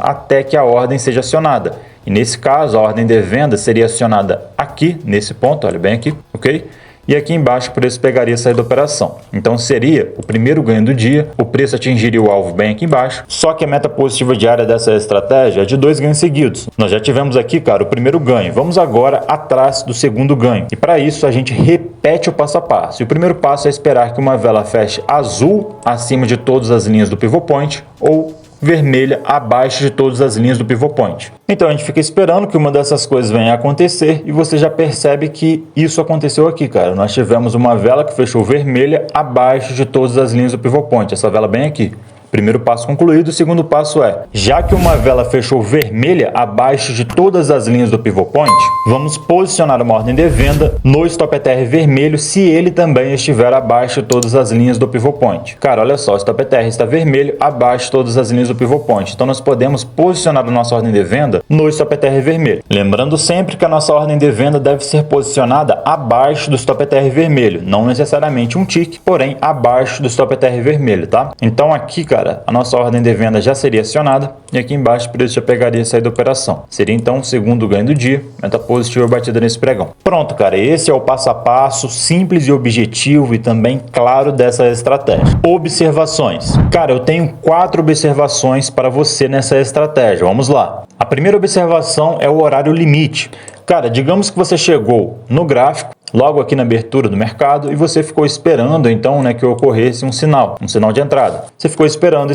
até que a ordem ordem seja acionada. E nesse caso, a ordem de venda seria acionada aqui, nesse ponto, olha bem aqui, ok? E aqui embaixo o preço pegaria a saída da operação. Então seria o primeiro ganho do dia, o preço atingiria o alvo bem aqui embaixo, só que a meta positiva diária dessa estratégia é de 2 ganhos seguidos. Nós já tivemos aqui, cara, o primeiro ganho. Vamos agora atrás do segundo ganho. E para isso a gente repete o passo a passo. E o primeiro passo é esperar que uma vela feche azul acima de todas as linhas do pivot point ou vermelha abaixo de todas as linhas do pivot point. Então a gente fica esperando que uma dessas coisas venha a acontecer e você já percebe que isso aconteceu aqui, cara. Nós tivemos uma vela que fechou vermelha abaixo de todas as linhas do pivot point, essa vela bem aqui. Primeiro passo concluído. O segundo passo é, já que uma vela fechou vermelha abaixo de todas as linhas do pivot point, vamos posicionar uma ordem de venda no stop ETR vermelho se ele também estiver abaixo de todas as linhas do pivot point. Cara, olha só, o stop ETR está vermelho abaixo de todas as linhas do pivot point. Então nós podemos posicionar a nossa ordem de venda no stop ETR vermelho. Lembrando sempre que a nossa ordem de venda deve ser posicionada abaixo do stop ETR vermelho, não necessariamente um tick, porém abaixo do stop ETR vermelho, tá? Então aqui, cara, a nossa ordem de venda já seria acionada e aqui embaixo o preço já pegaria a saída da operação. Seria então o segundo ganho do dia, meta positiva batida nesse pregão. Pronto, cara, esse é o passo a passo simples e objetivo e também claro dessa estratégia. Observações. Cara, eu tenho 4 observações para você nessa estratégia. Vamos lá. A primeira observação é o horário limite. Cara, digamos que você chegou no gráfico logo aqui na abertura do mercado e você ficou esperando então, né, que ocorresse um sinal de entrada. Você ficou esperando,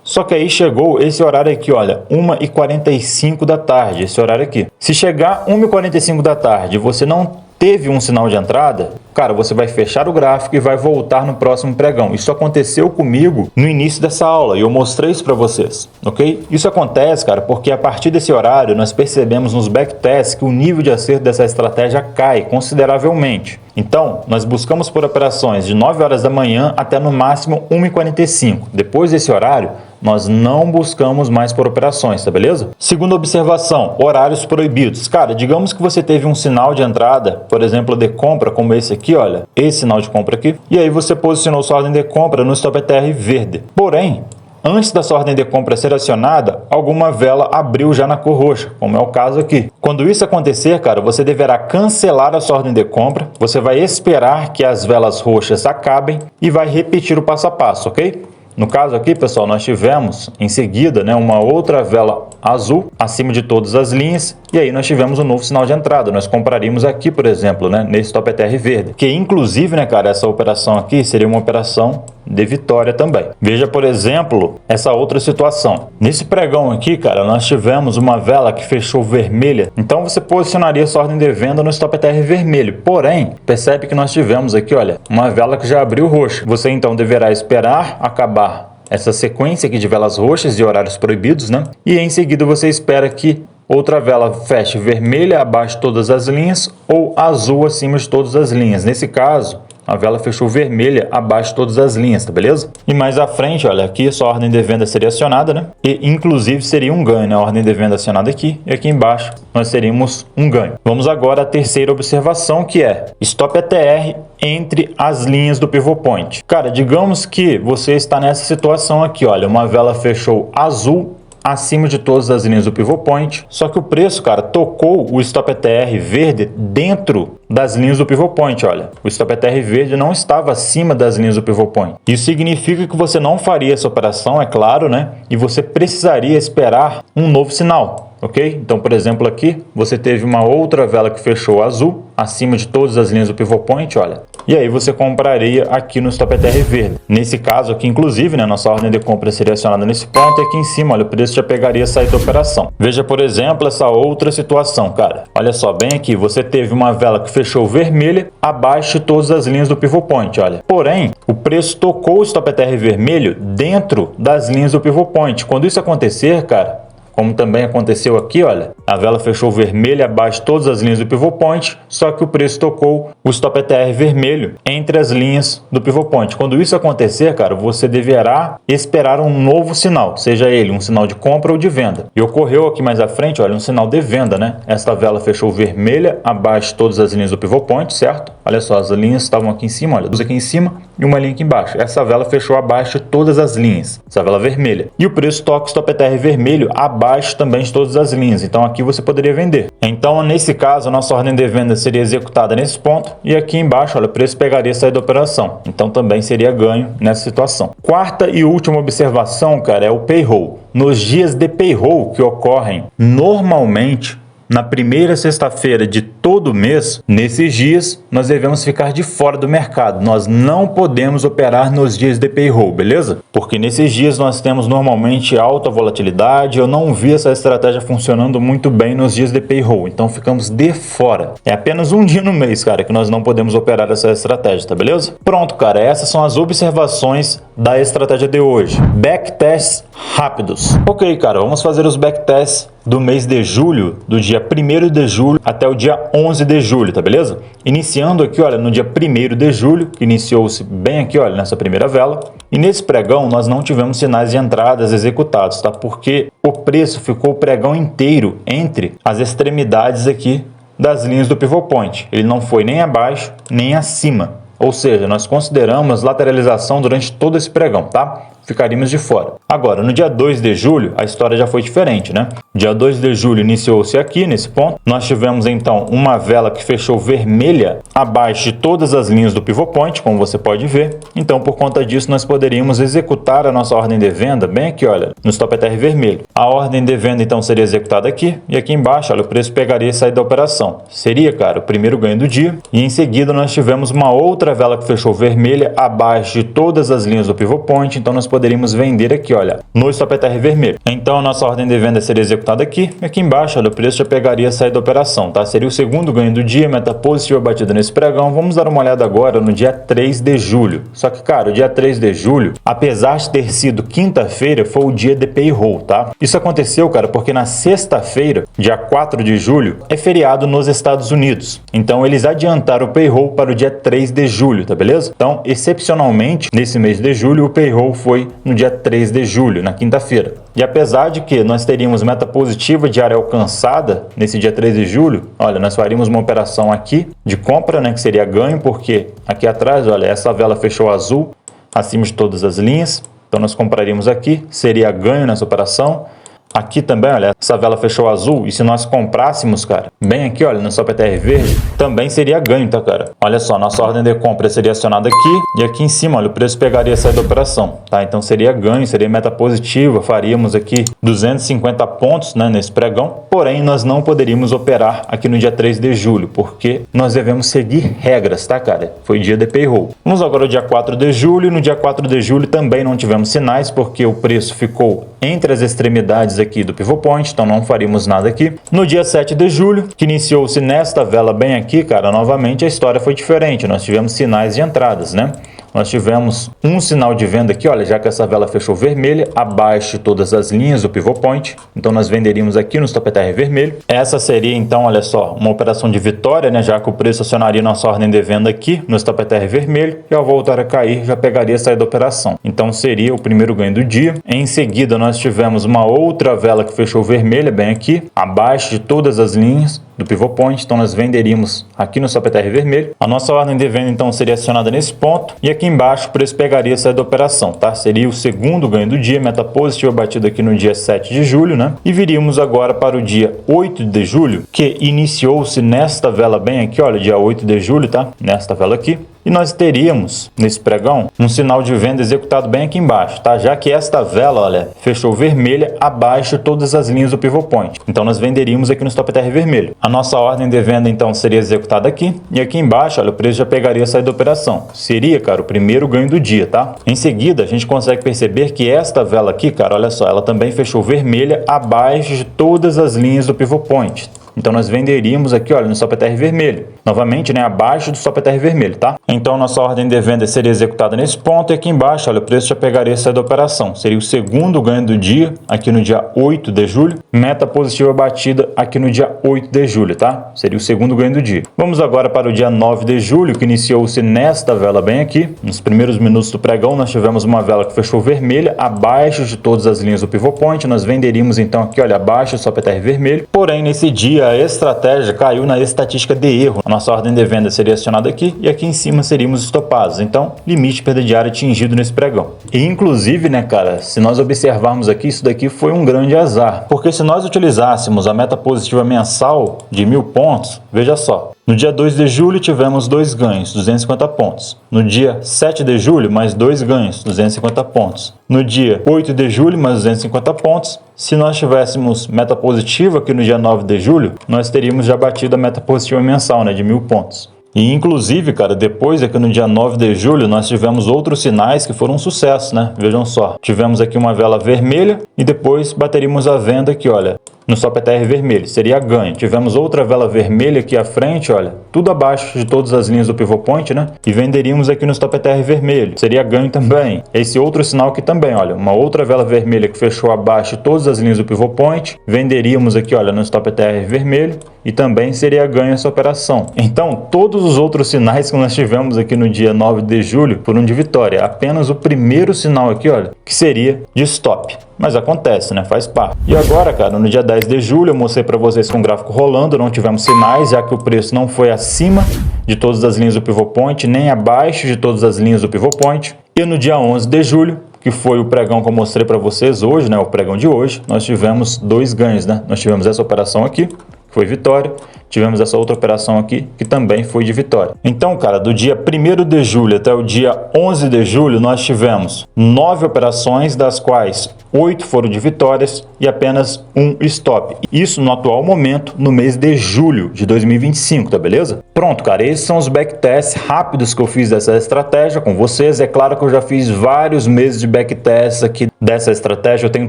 só que aí chegou esse horário aqui, olha, 1h45 da tarde, esse horário aqui. Se chegar 1h45 da tarde e você não teve um sinal de entrada, cara, você vai fechar o gráfico e vai voltar no próximo pregão. Isso aconteceu comigo no início dessa aula e eu mostrei isso para vocês, ok? Isso acontece, cara, porque a partir desse horário nós percebemos nos backtests que o nível de acerto dessa estratégia cai consideravelmente. Então, nós buscamos por operações de 9 horas da manhã até no máximo 1h45. Depois desse horário, nós não buscamos mais por operações, tá beleza? Segunda observação, horários proibidos. Cara, digamos que você teve um sinal de entrada, por exemplo, de compra, como esse aqui, olha, esse sinal de compra aqui, e aí você posicionou sua ordem de compra no stop ETR verde. Porém, antes da sua ordem de compra ser acionada, alguma vela abriu já na cor roxa, como é o caso aqui. Quando isso acontecer, cara, você deverá cancelar a sua ordem de compra, você vai esperar que as velas roxas acabem e vai repetir o passo a passo, ok? No caso aqui, pessoal, nós tivemos em seguida, né, uma outra vela azul acima de todas as linhas e aí nós tivemos um novo sinal de entrada. Nós compraríamos aqui, por exemplo, né, nesse stop ETR verde, que inclusive, né, cara, essa operação aqui seria uma operação de vitória também. Veja, por exemplo, essa outra situação. Nesse pregão aqui, cara, nós tivemos uma vela que fechou vermelha. Então você posicionaria sua ordem de venda no stop ETR vermelho. Porém, percebe que nós tivemos aqui, olha, uma vela que já abriu roxa. Você então deverá esperar acabar essa sequência aqui de velas roxas e horários proibidos, né? E em seguida você espera que outra vela feche vermelha abaixo de todas as linhas ou azul acima de todas as linhas. Nesse caso, a vela fechou vermelha abaixo de todas as linhas, tá beleza? E mais à frente, olha, aqui a sua ordem de venda seria acionada, né? E inclusive seria um ganho, né? A ordem de venda acionada aqui e aqui embaixo nós teríamos um ganho. Vamos agora à terceira observação, que é stop ETR entre as linhas do pivot point. Cara, digamos que você está nessa situação aqui, olha, uma vela fechou azul acima de todas as linhas do pivot point, só que o preço, cara, tocou o stop ETR verde dentro das linhas do pivot point, olha. O stop ETR verde não estava acima das linhas do pivot point. Isso significa que você não faria essa operação, é claro, né? E você precisaria esperar um novo sinal, ok? Então, por exemplo, aqui você teve uma outra vela que fechou azul acima de todas as linhas do pivot point, olha. E aí você compraria aqui no stop ETR verde. Nesse caso aqui, inclusive, né, nossa ordem de compra seria acionada nesse ponto e aqui em cima, olha, o preço já pegaria a saída da operação. Veja, por exemplo, essa outra situação, cara. Olha só, bem aqui, você teve uma vela que fechou vermelha abaixo de todas as linhas do pivot point, olha. Porém, o preço tocou o stop ETR vermelho dentro das linhas do pivot point. Quando isso acontecer, cara, como também aconteceu aqui, olha, A vela fechou vermelha abaixo de todas as linhas do pivot point, só que o preço tocou o stop ETR vermelho entre as linhas do pivot point. Quando isso acontecer, cara, você deverá esperar um novo sinal, seja ele um sinal de compra ou de venda. E ocorreu aqui mais à frente, olha, um sinal de venda, né? Esta vela fechou vermelha abaixo de todas as linhas do pivot point, certo? Olha só, as linhas estavam aqui em cima, olha, duas aqui em cima e uma linha aqui embaixo. Essa vela fechou abaixo de todas as linhas, essa vela vermelha. E o preço toca o stop ETR vermelho abaixo também de todas as linhas. Então aqui você poderia vender. Então, nesse caso, a nossa ordem de venda seria executada nesse ponto e aqui embaixo, olha, o preço pegaria saída da operação. Então também seria ganho nessa situação. Quarta e última observação, cara, é o payroll. Nos dias de payroll que ocorrem normalmente na primeira sexta-feira de todo mês, nesses dias nós devemos ficar de fora do mercado. Nós não podemos operar nos dias de payroll, beleza? Porque nesses dias nós temos normalmente alta volatilidade. Eu não vi essa estratégia funcionando muito bem nos dias de payroll, então ficamos de fora. É apenas um dia no mês, cara, que nós não podemos operar essa estratégia, tá beleza? Pronto, cara, essas são as observações da estratégia de hoje. Backtests rápidos. Ok, cara, vamos fazer os backtests do mês de julho, do dia 1º de julho até o dia 11 de julho, tá beleza? Iniciando aqui, olha, no dia 1º de julho, que iniciou-se bem aqui, olha, nessa primeira vela. E nesse pregão nós não tivemos sinais de entradas executados, tá? Porque o preço ficou o pregão inteiro entre as extremidades aqui das linhas do pivot point. Ele não foi nem abaixo, nem acima. Ou seja, nós consideramos lateralização durante todo esse pregão, tá? Ficaríamos de fora. Agora, no dia 2 de julho, a história já foi diferente, né? Dia 2 de julho iniciou-se aqui, nesse ponto. Nós tivemos, então, uma vela que fechou vermelha abaixo de todas as linhas do pivot point, como você pode ver. Então, por conta disso, nós poderíamos executar a nossa ordem de venda bem aqui, olha, no stop ETR vermelho. A ordem de venda, então, seria executada aqui. E aqui embaixo, olha, o preço pegaria e sair da operação. Seria, cara, o primeiro ganho do dia. E em seguida, nós tivemos uma outra vela que fechou vermelha abaixo de todas as linhas do pivot point. Então, nós poderíamos vender aqui, olha, no stop ETR vermelho. Então, a nossa ordem de venda seria executada aqui. E aqui embaixo, olha, o preço já pegaria a saída da operação, tá? Seria o segundo ganho do dia, meta positiva batida nesse pregão. Vamos dar uma olhada agora no dia 3 de julho. Só que, cara, o dia 3 de julho, apesar de ter sido quinta-feira, foi o dia de payroll, tá? Isso aconteceu, cara, porque na sexta-feira, dia 4 de julho, é feriado nos Estados Unidos. Então, eles adiantaram o payroll para o dia 3 de julho, tá beleza? Então, excepcionalmente, nesse mês de julho, o payroll foi no dia 3 de julho, na quinta-feira. E apesar de que nós teríamos meta positiva de área alcançada nesse dia 3 de julho, olha, nós faríamos uma operação aqui de compra, né, que seria ganho, porque aqui atrás, olha, essa vela fechou azul acima de todas as linhas. Então nós compraríamos aqui, seria ganho nessa operação. Aqui também, olha, essa vela fechou azul e se nós comprássemos, cara, bem aqui, olha, no stop ETR verde, também seria ganho, tá, cara? Olha só, nossa ordem de compra seria acionada aqui e aqui em cima, olha, o preço pegaria a saída da operação, tá? Então seria ganho, seria meta positiva, faríamos aqui 250 pontos, né, nesse pregão, porém nós não poderíamos operar aqui no dia 3 de julho, porque nós devemos seguir regras, tá, cara? Foi dia de payroll. Vamos agora ao dia 4 de julho, no dia 4 de julho também não tivemos sinais, porque o preço ficou entre as extremidades aqui do pivot point, então não faríamos nada aqui. No dia 7 de julho, que iniciou-se nesta vela bem aqui, cara, novamente a história foi diferente, nós tivemos sinais de entradas, né? Nós tivemos um sinal de venda aqui, olha, já que essa vela fechou vermelha, abaixo de todas as linhas do pivot point, então nós venderíamos aqui no stop ETR vermelho. Essa seria, então, olha só, uma operação de vitória, né, já que o preço acionaria nossa ordem de venda aqui no stop ETR vermelho e ao voltar a cair, já pegaria a saída da operação. Então seria o primeiro ganho do dia. Em seguida, nós tivemos uma outra vela que fechou vermelha, bem aqui, abaixo de todas as linhas do pivot point, então nós venderíamos aqui no stop ETR vermelho. A nossa ordem de venda, então, seria acionada nesse ponto e aqui embaixo o preço pegaria a saída da operação, tá? Seria o segundo ganho do dia, meta positiva batida aqui no dia 7 de julho, né? E viríamos agora para o dia 8 de julho, que iniciou-se nesta vela bem aqui, olha, dia 8 de julho, tá? Nesta vela aqui. E nós teríamos, nesse pregão, um sinal de venda executado bem aqui embaixo, tá? Já que esta vela, olha, fechou vermelha abaixo de todas as linhas do pivot point. Então nós venderíamos aqui no stop ETR vermelho. A nossa ordem de venda, então, seria executada aqui. E aqui embaixo, olha, o preço já pegaria a saída da operação. Seria, cara, o primeiro ganho do dia, tá? Em seguida, a gente consegue perceber que esta vela aqui, cara, olha só, ela também fechou vermelha abaixo de todas as linhas do pivot point. Então nós venderíamos aqui, olha, no stop ETR vermelho. Novamente, né, abaixo do stop ETR vermelho, tá? Então nossa ordem de venda seria executada nesse ponto e aqui embaixo, olha, o preço já pegaria essa da operação. Seria o segundo ganho do dia, aqui no dia 8 de julho. Meta positiva batida aqui no dia 8 de julho, tá? Seria o segundo ganho do dia. Vamos agora para o dia 9 de julho, que iniciou-se nesta vela bem aqui. Nos primeiros minutos do pregão, nós tivemos uma vela que fechou vermelha, abaixo de todas as linhas do pivot point. Nós venderíamos então aqui, olha, abaixo do stop ETR vermelho. Porém, nesse dia, a estratégia caiu na estatística de erro. A nossa ordem de venda seria acionada aqui e aqui em cima seríamos estopados. Então, limite de perda diária atingido nesse pregão. E inclusive, né, cara, se nós observarmos aqui, isso daqui foi um grande azar. Porque se nós utilizássemos a meta positiva mensal de 1.000 pontos, veja só. No dia 2 de julho tivemos 2 ganhos, 250 pontos. No dia 7 de julho, mais 2 ganhos, 250 pontos. No dia 8 de julho, mais 250 pontos. Se nós tivéssemos meta positiva aqui no dia 9 de julho, nós teríamos já batido a meta positiva mensal, né, de 1.000 pontos. E inclusive, cara, depois aqui no dia 9 de julho, nós tivemos outros sinais que foram um sucesso, né? Vejam só, tivemos aqui uma vela vermelha e depois bateríamos a venda aqui, olha, no stop ETR vermelho, seria ganho. Tivemos outra vela vermelha aqui à frente, olha, tudo abaixo de todas as linhas do pivot point, né? E venderíamos aqui no stop ETR vermelho, seria ganho também. Esse outro sinal aqui também, olha, uma outra vela vermelha que fechou abaixo de todas as linhas do pivot point, venderíamos aqui, olha, no stop ETR vermelho e também seria ganho essa operação. Então, todos os outros sinais que nós tivemos aqui no dia 9 de julho foram de vitória. Apenas o primeiro sinal aqui, olha, que seria de stop. Mas acontece, né? Faz parte. E agora, cara, no dia 10 de julho, eu mostrei para vocês com o gráfico rolando, não tivemos sinais, já que o preço não foi acima de todas as linhas do pivot point, nem abaixo de todas as linhas do pivot point. E no dia 11 de julho, que foi o pregão que eu mostrei para vocês hoje, né? O pregão de hoje, nós tivemos 2 ganhos, né? Nós tivemos essa operação aqui, que foi vitória. Tivemos essa outra operação aqui, que também foi de vitória. Então, cara, do dia 1º de julho até o dia 11 de julho, nós tivemos 9 operações, das quais 8 foram de vitórias e apenas um stop. Isso no atual momento, no mês de julho de 2025, tá beleza? Pronto, cara, esses são os backtests rápidos que eu fiz dessa estratégia com vocês. É claro que eu já fiz vários meses de backtests aqui dessa estratégia. Eu tenho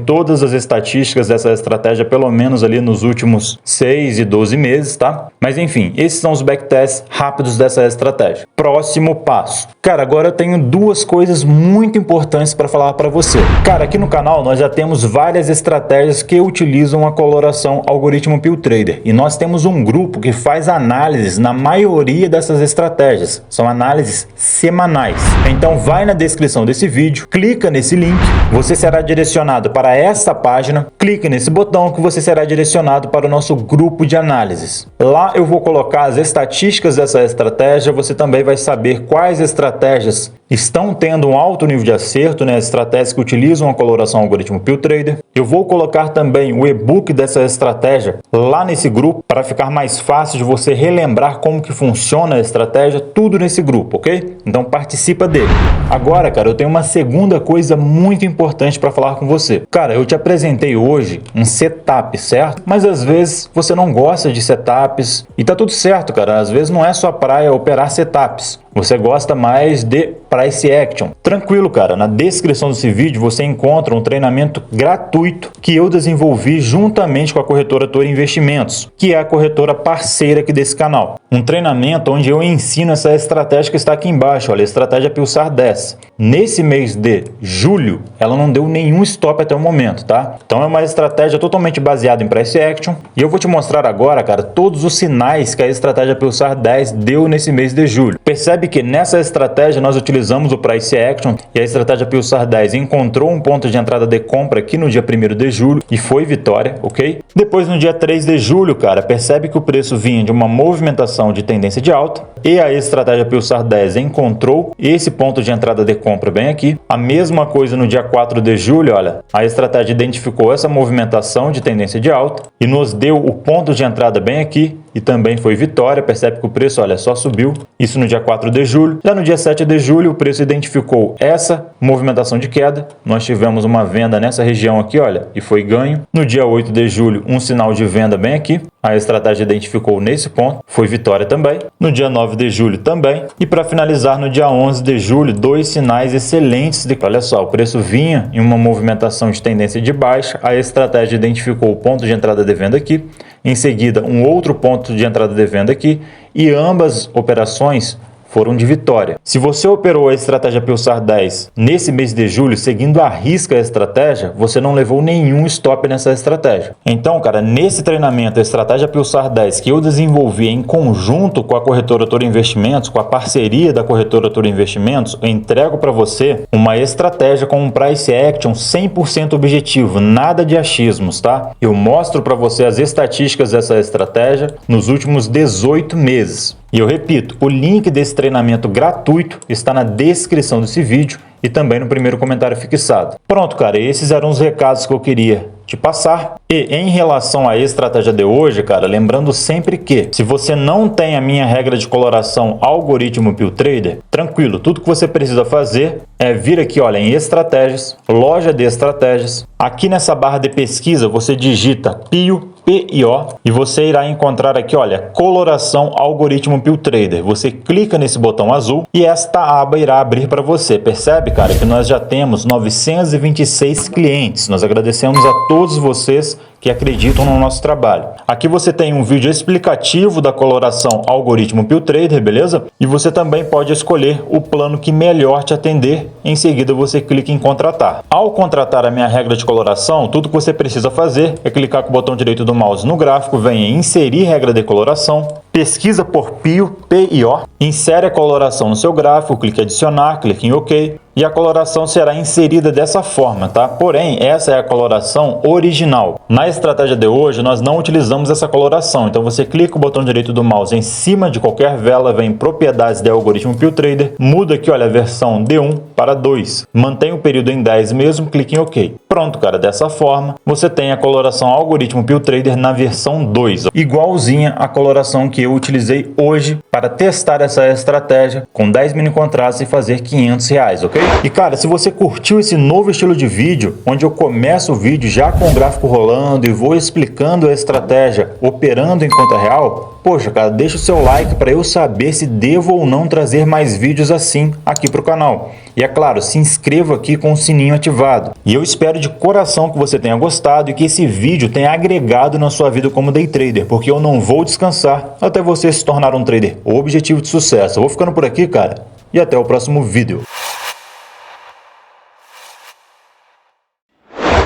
todas as estatísticas dessa estratégia, pelo menos ali nos últimos 6 e 12 meses, tá? Mas enfim, esses são os backtests rápidos dessa estratégia. Próximo passo. Cara, agora eu tenho 2 coisas muito importantes para falar para você. Cara, aqui no canal nós já temos várias estratégias que utilizam a coloração algoritmo Pill Trader. E nós temos um grupo que faz análises na maioria dessas estratégias. São análises semanais. Então vai na descrição desse vídeo, clica nesse link, você será direcionado para essa página, clique nesse botão que você será direcionado para o nosso grupo de análises. Lá eu vou colocar as estatísticas dessa estratégia, você também vai saber quais estratégias estão tendo um alto nível de acerto, né? Estratégias que utilizam a coloração algoritmo Pill Trader. Eu vou colocar também o e-book dessa estratégia lá nesse grupo para ficar mais fácil de você relembrar como que funciona a estratégia, tudo nesse grupo, ok? Então participa dele. Agora, cara, eu tenho uma segunda coisa muito importante para falar com você. Cara, eu te apresentei hoje um setup, certo? Mas às vezes você não gosta de setups e tá tudo certo, cara. Às vezes não é sua praia operar setups. Você gosta mais de price action. Tranquilo, cara. Na descrição desse vídeo você encontra um treinamento gratuito que eu desenvolvi juntamente com a corretora Toro Investimentos, que é a corretora parceira aqui desse canal. Um treinamento onde eu ensino essa estratégia que está aqui embaixo, olha, a estratégia Pulsar 10. Nesse mês de julho, ela não deu nenhum stop até o momento, tá? Então é uma estratégia totalmente baseada em price action e eu vou te mostrar agora, cara, todos os sinais que a estratégia Pulsar 10 deu nesse mês de julho. Percebe que nessa estratégia nós utilizamos o price action e a estratégia Pulsar 10 encontrou um ponto de entrada de compra aqui no dia 1º de julho e foi vitória, ok? Depois no dia 3 de julho, cara, percebe que o preço vinha de uma movimentação de tendência de alta e a estratégia Pulsar 10 encontrou esse ponto de entrada de compra bem aqui. A mesma coisa no dia 4 de julho, olha, a estratégia identificou essa movimentação de tendência de alta e nos deu o ponto de entrada bem aqui e também foi vitória. Percebe que o preço, olha, só subiu. Isso no dia 4 de julho. Já no dia 7 de julho, o preço identificou essa movimentação de queda. Nós tivemos uma venda nessa região aqui, olha, e foi ganho. No dia 8 de julho, um sinal de venda bem aqui. A estratégia identificou nesse ponto, foi vitória também. No dia 9 de julho também. E para finalizar, no dia 11 de julho, 2 sinais excelentes de, olha só, o preço vinha em uma movimentação de tendência de baixa. A estratégia identificou o ponto de entrada de venda aqui. em seguida um outro ponto de entrada de venda aqui, e ambas operações foram de vitória. Se você operou a estratégia Pulsar 10 nesse mês de julho, seguindo à risca a estratégia, você não levou nenhum stop nessa estratégia. Então, cara, nesse treinamento, a estratégia Pulsar 10 que eu desenvolvi em conjunto com a corretora Toro Investimentos, com a parceria da corretora Toro Investimentos, eu entrego para você uma estratégia com um price action 100% objetivo, nada de achismos, tá? Eu mostro para você as estatísticas dessa estratégia nos últimos 18 meses. E eu repito, o link desse treinamento gratuito está na descrição desse vídeo e também no primeiro comentário fixado. Pronto, cara, esses eram os recados que eu queria te passar. E em relação à estratégia de hoje, cara, lembrando sempre que se você não tem a minha regra de coloração algoritmo PillTrader, tranquilo, tudo que você precisa fazer é vir aqui, olha, em estratégias, loja de estratégias. Aqui nessa barra de pesquisa você digita PIO, PIO, e você irá encontrar aqui, olha, coloração algoritmo PillTrader. Você clica nesse botão azul e esta aba irá abrir para você. Percebe, cara, que nós já temos 926 clientes. Nós agradecemos a todos vocês que acreditam no nosso trabalho. Aqui você tem um vídeo explicativo da coloração algoritmo PillTrader, beleza? E você também pode escolher o plano que melhor te atender. Em seguida você clica em contratar. Ao contratar a minha regra de coloração, tudo que você precisa fazer é clicar com o botão direito do mouse no gráfico, vem em inserir regra de coloração, pesquisa por PIO, PIO, insere a coloração no seu gráfico, clique em adicionar, clique em OK. E a coloração será inserida dessa forma, tá? Porém, essa é a coloração original. Na estratégia de hoje, nós não utilizamos essa coloração. Então, você clica o botão direito do mouse em cima de qualquer vela, vem em propriedades de algoritmo PillTrader, muda aqui, olha, a versão de 1 para 2. Mantém o período em 10 mesmo, clique em OK. Pronto, cara, dessa forma, você tem a coloração algoritmo PillTrader na versão 2. Igualzinha à coloração que eu utilizei hoje para testar essa estratégia com 10 mini contratos e fazer R$500, ok? E cara, se você curtiu esse novo estilo de vídeo, onde eu começo o vídeo já com o gráfico rolando e vou explicando a estratégia operando em conta real, poxa, cara, deixa o seu like para eu saber se devo ou não trazer mais vídeos assim aqui para o canal. E é claro, se inscreva aqui com o sininho ativado. E eu espero de coração que você tenha gostado e que esse vídeo tenha agregado na sua vida como day trader, porque eu não vou descansar até você se tornar um trader objetivo de sucesso. Eu vou ficando por aqui, cara, e até o próximo vídeo.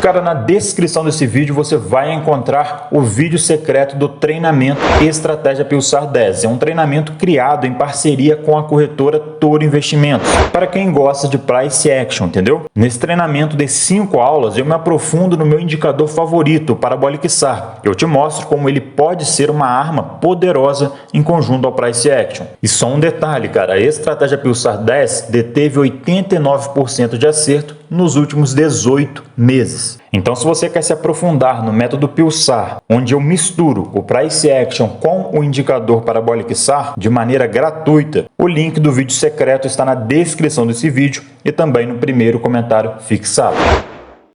Cara, na descrição desse vídeo você vai encontrar o vídeo secreto do treinamento Estratégia Pulsar 10. É um treinamento criado em parceria com a corretora Toro Investimentos, para quem gosta de price action, entendeu? Nesse treinamento de 5 aulas eu me aprofundo no meu indicador favorito, o Parabolic SAR. Eu te mostro como ele pode ser uma arma poderosa em conjunto ao price action. E só um detalhe, cara, a Estratégia Pulsar 10 deteve 89% de acerto nos últimos 18 meses. Então, se você quer se aprofundar no método Pulsar, onde eu misturo o Price Action com o indicador Parabolic SAR de maneira gratuita, o link do vídeo secreto está na descrição desse vídeo e também no primeiro comentário fixado.